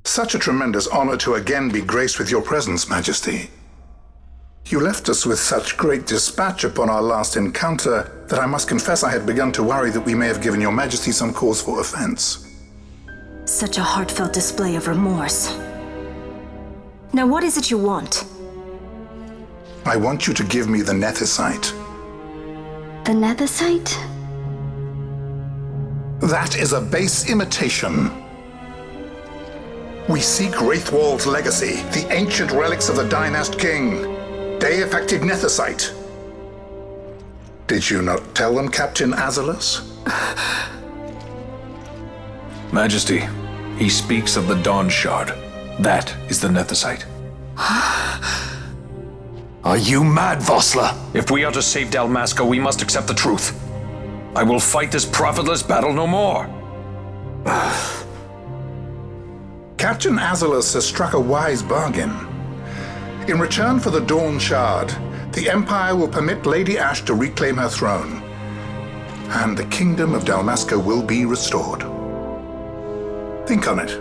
Such a tremendous honor to again be graced with your presence, Majesty. You left us with such great dispatch upon our last encounter that I must confess I had begun to worry that we may have given your Majesty some cause for offense. Such a heartfelt display of remorse. Now what is it you want? I want you to give me the nethicite. The nethicite? That is a base imitation. We seek Wraithwald's legacy, the ancient relics of the Dynast King. Day-affected nethicite. Did you not tell them, Captain Azalus? Majesty, he speaks of the dawnshard. That is the nethicite. Are you mad, Vossler? If we are to save Dalmasca, we must accept the truth. I will fight this profitless battle no more. Captain Azalus has struck a wise bargain. In return for the dawnshard, the Empire will permit Lady Ashe to reclaim her throne, and the kingdom of Dalmasca will be restored. Think on it.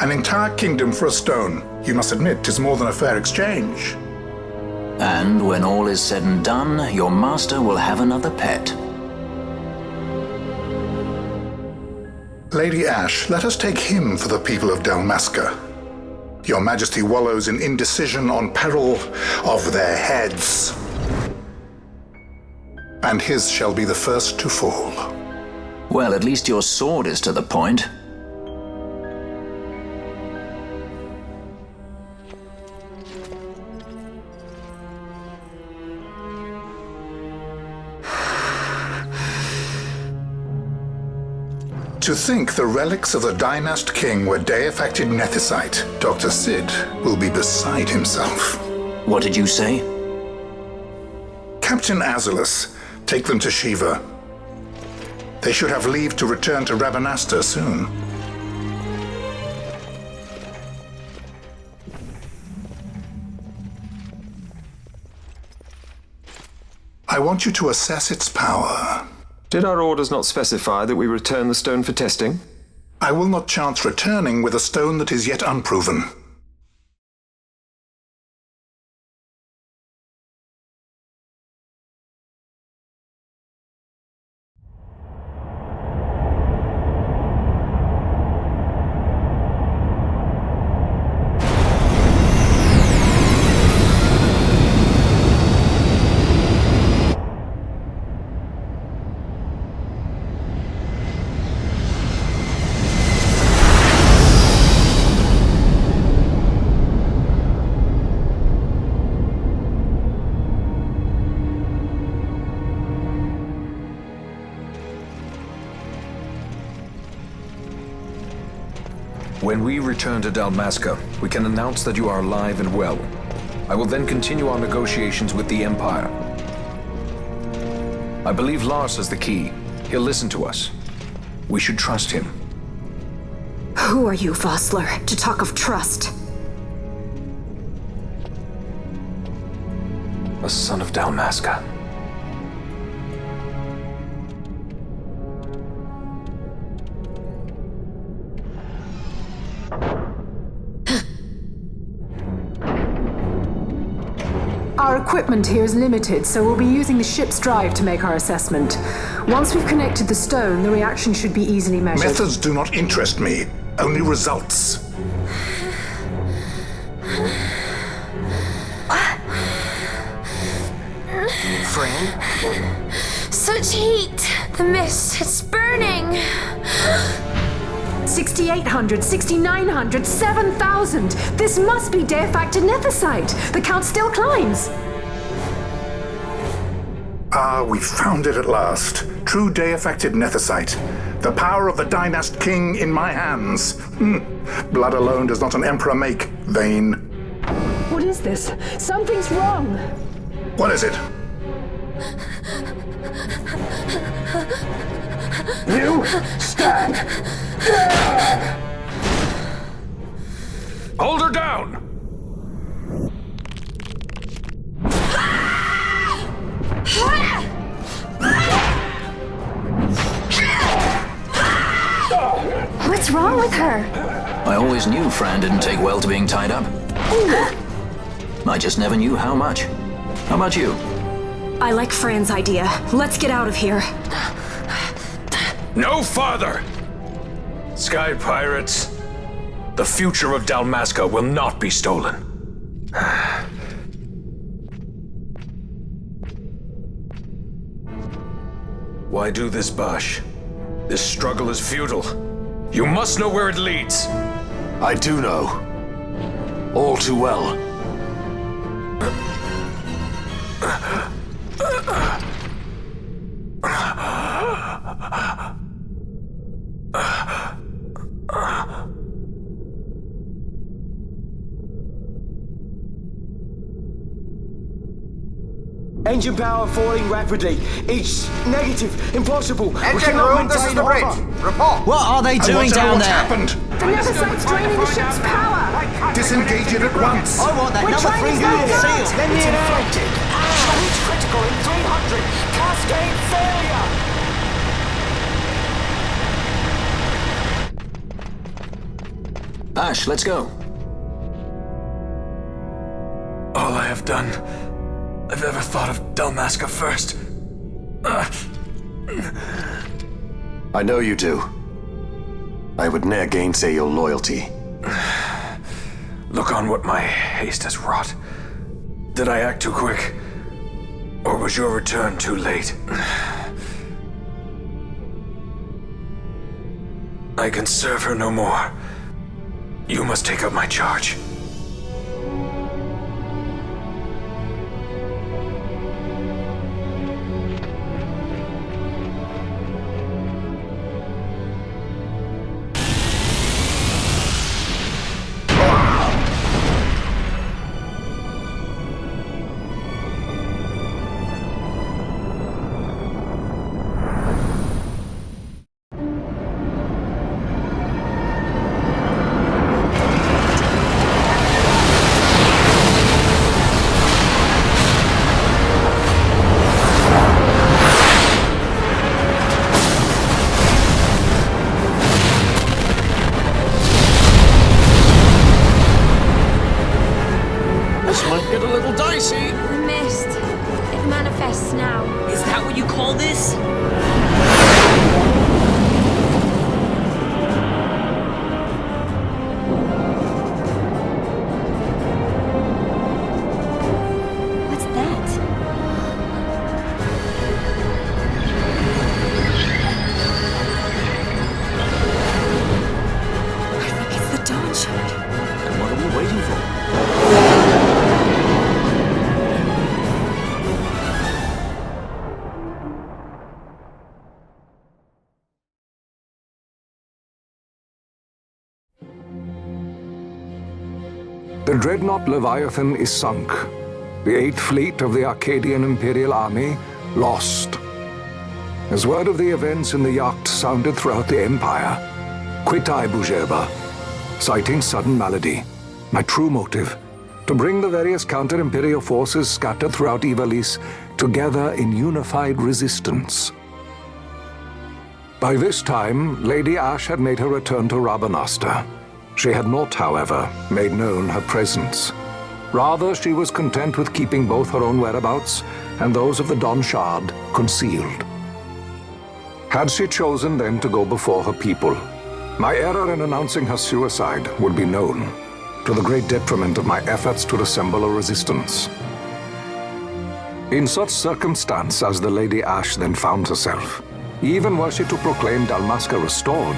An entire kingdom for a stone. You must admit, 'tis more than a fair exchange. And when all is said and done, your master will have another pet. Lady Ashe, let us take him for the people of Dalmasca. Your Majesty wallows in indecision on peril of their heads. And his shall be the first to fall. Well, at least your sword is to the point. To think the relics of the Dynast King were day-affected nethicite, Dr. Sid will be beside himself. What did you say? Captain Azalus, take them to Shiva. They should have leave to return to Rabanasta soon. I want you to assess its power. Did our orders not specify that we return the stone for testing? I will not chance returning with a stone that is yet unproven. When we return to Dalmasca, we can announce that you are alive and well. I will then continue our negotiations with the Empire. I believe Lars has the key. He'll listen to us. We should trust him. Who are you, Vossler, to talk of trust? A son of Dalmasca. Our equipment here is limited, so we'll be using the ship's drive to make our assessment. Once we've connected the stone, the reaction should be easily measured. Methods do not interest me, only results. Friend? Such heat! The mist, it's burning! 6,800, 6,900, 7,000! This must be day-affected nethicite! The count still climbs! Ah, we found it at last. True day-affected nethicite. The power of the Dynast King in my hands. Blood alone does not an emperor make, vain. What is this? Something's wrong! What is it? You stand! Hold her down! What's wrong with her? I always knew Fran didn't take well to being tied up. I just never knew how much. How about you? I like Fran's idea. Let's get out of here. No farther! Sky Pirates, the future of Dalmasca will not be stolen. Why do this, Bash? This struggle is futile. You must know where it leads. I do know. All too well. Engine power falling rapidly. It's negative. Impossible. Engine room, this is the bridge. Report. What are they doing down what's there? happened? The nethicite's draining the ship's power! Disengage it at once. I want that We're number trying 3 to unit stop sealed. that. Let me know. Damage critical in 300. Cascade failure. Ash, let's go. All I have done, I've ever thought of Dalmasca first. I know you do. I would ne'er gainsay your loyalty. Look on what my haste has wrought. Did I act too quick? Or was your return too late? I can serve her no more. You must take up my charge. Get a little dicey. The mist. It manifests now. Is that what you call this? What's that? I think it's the dawnshard. And what are we waiting for? The dreadnought Leviathan is sunk. The 8th Fleet of the Arcadian Imperial Army lost. As word of the events in the yacht sounded throughout the Empire, quit I Bujeba, citing sudden malady. My true motive, to bring the various counter-imperial forces scattered throughout Ivalice together in unified resistance. By this time, Lady Ash had made her return to Rabanastre. She had not, however, made known her presence. Rather, she was content with keeping both her own whereabouts and those of the dawnshard concealed. Had she chosen then to go before her people, my error in announcing her suicide would be known, to the great detriment of my efforts to assemble a resistance. In such circumstance as the Lady Ash then found herself, even were she to proclaim Dalmasca restored,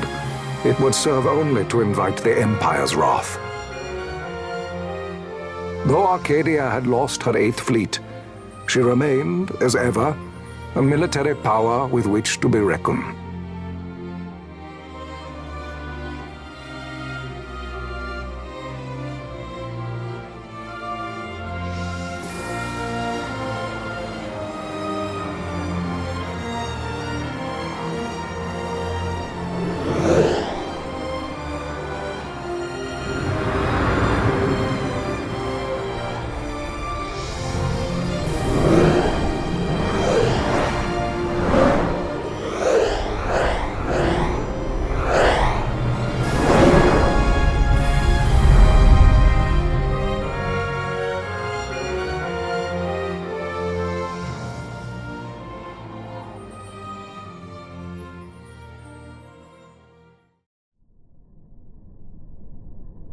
it would serve only to invite the Empire's wrath. Though Arcadia had lost her 8th Fleet, she remained, as ever, a military power with which to be reckoned.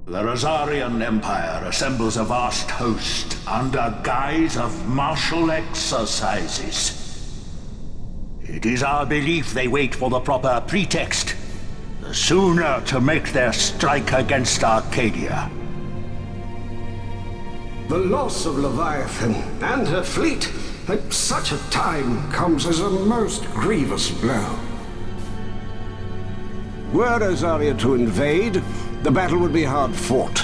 The Rosarian Empire assembles a vast host under guise of martial exercises. It is our belief they wait for the proper pretext, the sooner to make their strike against Arcadia. The loss of Leviathan and her fleet at such a time comes as a most grievous blow. Were Rosaria to invade, the battle would be hard fought.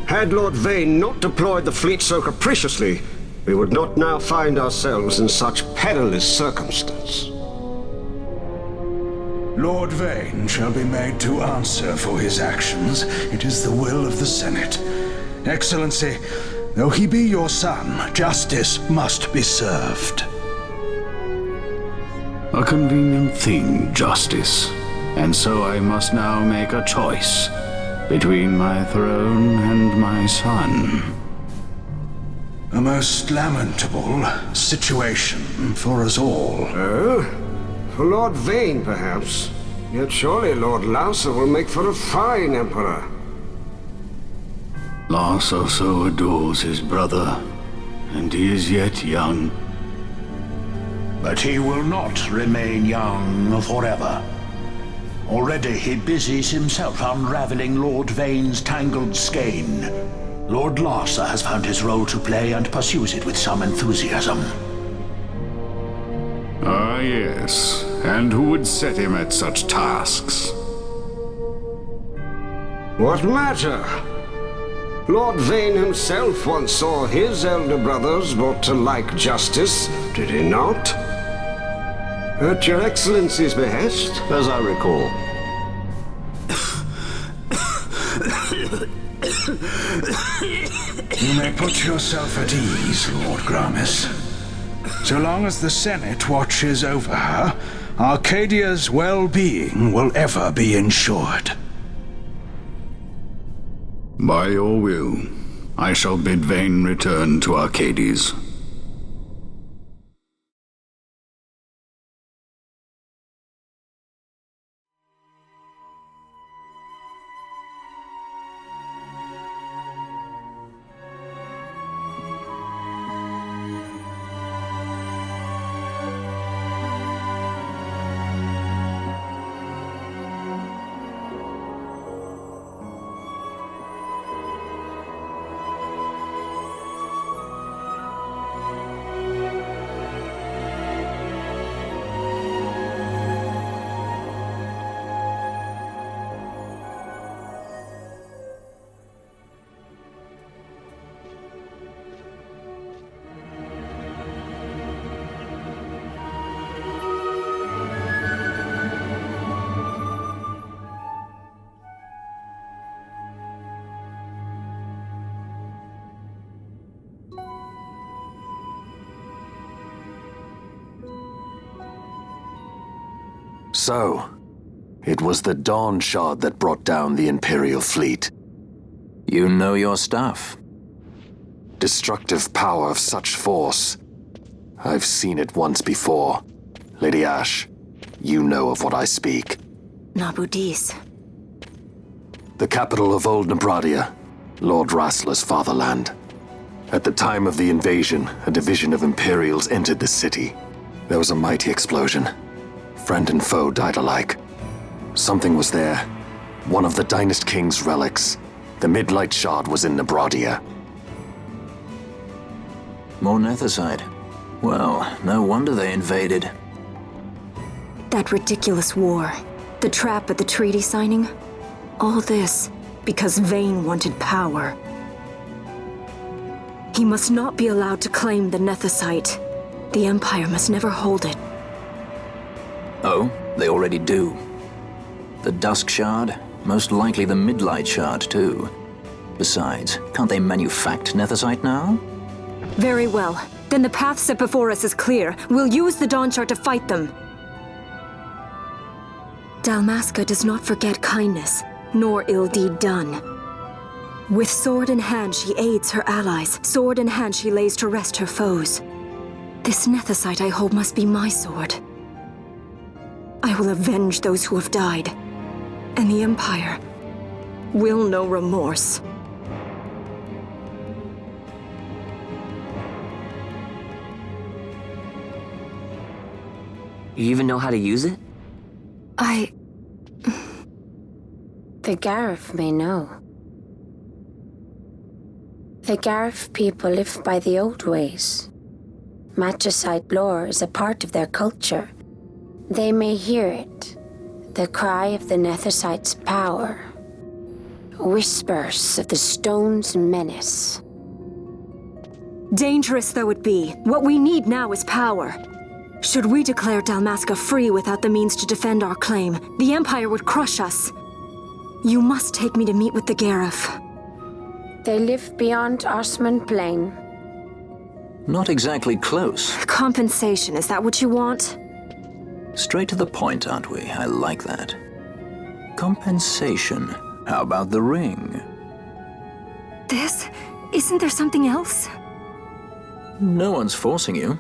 Had Lord Vane not deployed the fleet so capriciously, we would not now find ourselves in such perilous circumstance. Lord Vane shall be made to answer for his actions. It is the will of the Senate. Excellency, though he be your son, justice must be served. A convenient thing, justice. And so I must now make a choice between my throne and my son. A most lamentable situation for us all. Oh? For Lord Vane, perhaps. Yet surely Lord Lauser will make for a fine emperor. Lauser so adores his brother, and he is yet young. But he will not remain young forever. Already he busies himself unraveling Lord Vane's tangled skein. Lord Larsa has found his role to play and pursues it with some enthusiasm. Ah, yes. And who would set him at such tasks? What matter? Lord Vane himself once saw his elder brothers brought to like justice, did he not? At your Excellency's behest, as I recall. You may put yourself at ease, Lord Gramis. So long as the Senate watches over her, Arcadia's well-being will ever be ensured. By your will, I shall bid Vane return to Arcades. So, it was the dawnshard that brought down the Imperial fleet. You know your stuff. Destructive power of such force. I've seen it once before. Lady Ash, you know of what I speak. Nabudis. The capital of Old Nebradia, Lord Rassler's fatherland. At the time of the invasion, a division of Imperials entered the city. There was a mighty explosion. Friend and foe died alike. Something was there. One of the Dynast King's relics. The Midlight Shard was in Nebradia. More nethicite. Well, no wonder they invaded. That ridiculous war. The trap at the treaty signing. All this because Vane wanted power. He must not be allowed to claim the nethicite. The Empire must never hold it. Oh, they already do. The Dusk Shard, most likely the Midlight Shard too. Besides, can't they manufacture nethicite now? Very well. Then the path set before us is clear. We'll use the dawnshard to fight them. Dalmasca does not forget kindness, nor ill deed done. With sword in hand, she aids her allies. Sword in hand, she lays to rest her foes. This nethicite I hold must be my sword. I will avenge those who have died. And the Empire will know remorse. You even know how to use it? The Garif may know. The Garif people live by the old ways. Matricide lore is a part of their culture. They may hear it, the cry of the nethicite's power. Whispers of the stone's menace. Dangerous though it be, what we need now is power. Should we declare Dalmasca free without the means to defend our claim, the Empire would crush us. You must take me to meet with the Garif. They live beyond Osman Plain. Not exactly close. Compensation, is that what you want? Straight to the point, aren't we? I like that. Compensation. How about the ring? This? Isn't there something else? No one's forcing you.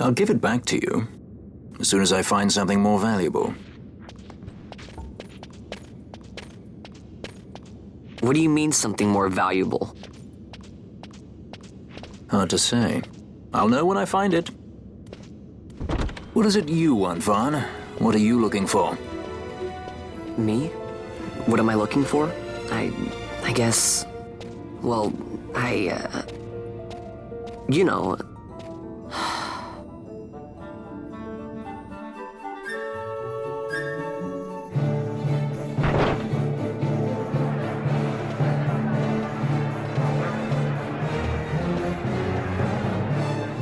I'll give it back to you as soon as I find something more valuable. What do you mean something more valuable? Hard to say. I'll know when I find it. What is it you want, Vaughn? What are you looking for? Me? What am I looking for? I guess... Well, you know...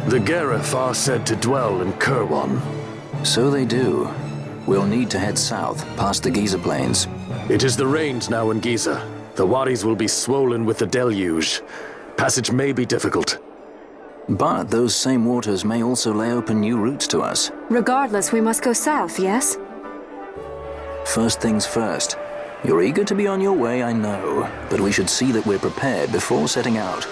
The Garif are said to dwell in Kirwan. So they do. We'll need to head south, past the Giza Plains. It is the rains now in Giza. The wadis will be swollen with the deluge. Passage may be difficult. But those same waters may also lay open new routes to us. Regardless, we must go south, yes? First things first. You're eager to be on your way, I know. But we should see that we're prepared before setting out.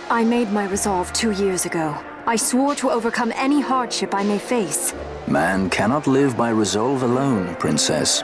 I made my resolve 2 years ago. I swore to overcome any hardship I may face. Man cannot live by resolve alone, Princess.